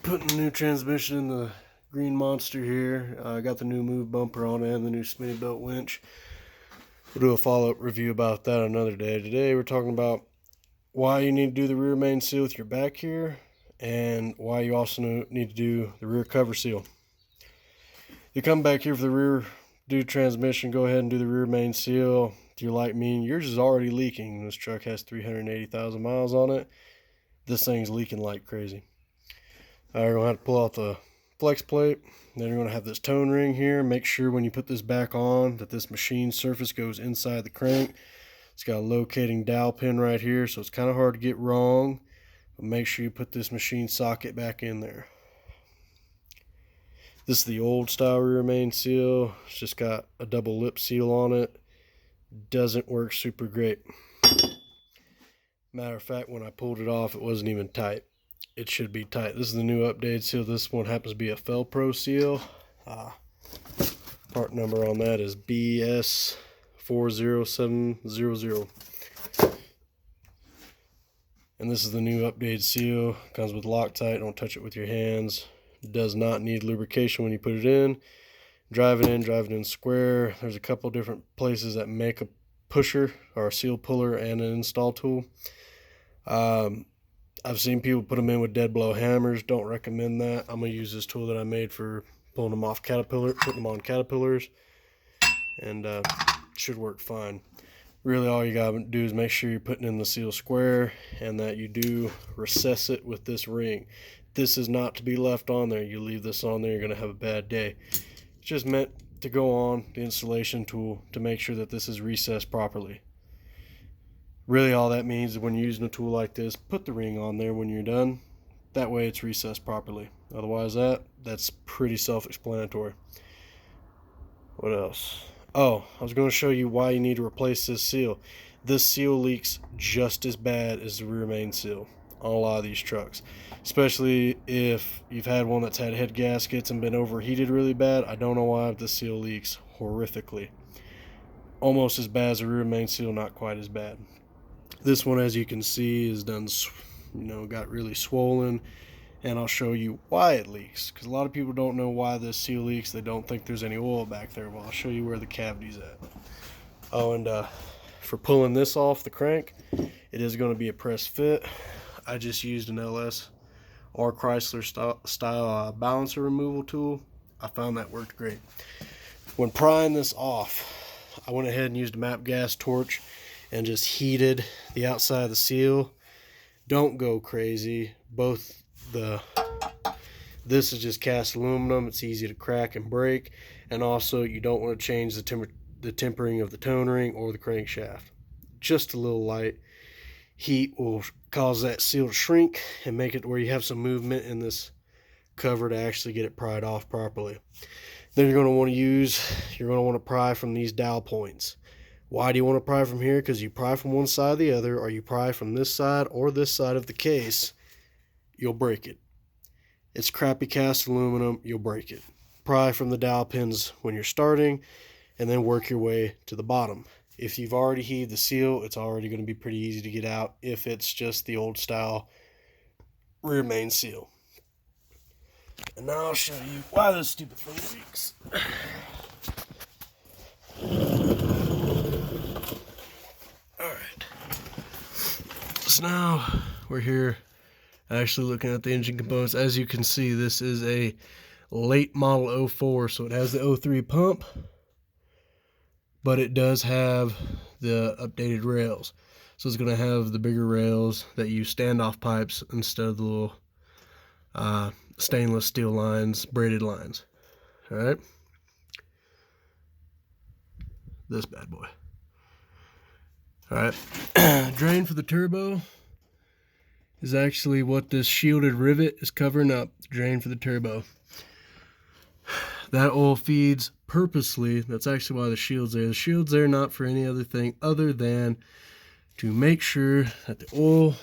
Putting the new transmission in the Green Monster here. I got the new move bumper on it and the new Smittybilt winch. We'll do a follow-up review about that another day. Today we're talking about why you need to do the rear main seal with your back here, and why you also need to do the rear cover seal. You come back here for the rear do transmission, go ahead and do the rear main seal. If you're like me, yours is already leaking. This truck has 380,000 miles on it. This thing's leaking like crazy. You're going to have to pull out the flex plate. Then you're going to have this tone ring here. Make sure when you put this back on that this machine surface goes inside the crank. It's got a locating dowel pin right here, so it's kind of hard to get wrong. But make sure you put this machine socket back in there. This is the old style rear main seal. It's just got a double lip seal on it. Doesn't work super great. Matter of fact, when I pulled it off, it wasn't even tight. It should be tight. This is the new updated seal. This one happens to be a Fel-Pro seal. Part number on that is BS40700. And this is the new updated seal. Comes with Loctite. Don't touch it with your hands. Does not need lubrication when you put it in. Drive it in square. There's a couple different places that make a pusher or a seal puller and an install tool. I've seen people put them in with dead blow hammers. Don't recommend that. I'm going to use this tool that I made for pulling them off putting them on Caterpillars, and should work fine. Really all you got to do is make sure you're putting in the seal square and that you do recess it with this ring. This is not to be left on there. You leave this on there, you're going to have a bad day. It's just meant to go on the installation tool to make sure that this is recessed properly. Really all that means is when you're using a tool like this, put the ring on there when you're done. That way it's recessed properly. Otherwise that's pretty self-explanatory. What else? Oh, I was going to show you why you need to replace this seal. This seal leaks just as bad as the rear main seal on a lot of these trucks. Especially if you've had one that's had head gaskets and been overheated really bad. I don't know why this seal leaks horrifically. Almost as bad as the rear main seal, not quite as bad. This one, as you can see, is done, got really swollen, and I'll show you why it leaks, because a lot of people don't know why this seal leaks. They don't think there's any oil back there. Well, I'll show you where the cavity's at. Oh, and for pulling this off the crank, it is going to be a press fit. I just used an LS or Chrysler style balancer removal tool. I found that worked great. When prying this off, I went ahead and used a MAP gas torch and just heated the outside of the seal. Don't go crazy. This is just cast aluminum. It's easy to crack and break, and also you don't want to change the tempering of the tone ring or the crankshaft. Just a little light heat will cause that seal to shrink and make it where you have some movement in this cover to actually get it pried off properly. Then you're going to want to pry from these dowel points. Why do you want to pry from here? Because you pry from one side or the other, or you pry from this side or this side of the case, you'll break it. It's crappy cast aluminum, you'll break it. Pry from the dowel pins when you're starting, and then work your way to the bottom. If you've already heated the seal, it's already going to be pretty easy to get out if it's just the old style rear main seal. And now I'll show you why this stupid thing leaks. Alright. So now we're here actually looking at the engine components. As you can see, this is a late model 04, so it has the 03 pump, but it does have the updated rails. So it's going to have the bigger rails that use standoff pipes instead of the little stainless steel lines, braided lines. Alright. This bad boy. Alright. Drain for the turbo is actually what this shielded rivet is covering up. Drain for the turbo. That oil feeds purposely. That's actually why the shield's there. The shield's there not for any other thing other than to make sure that the oil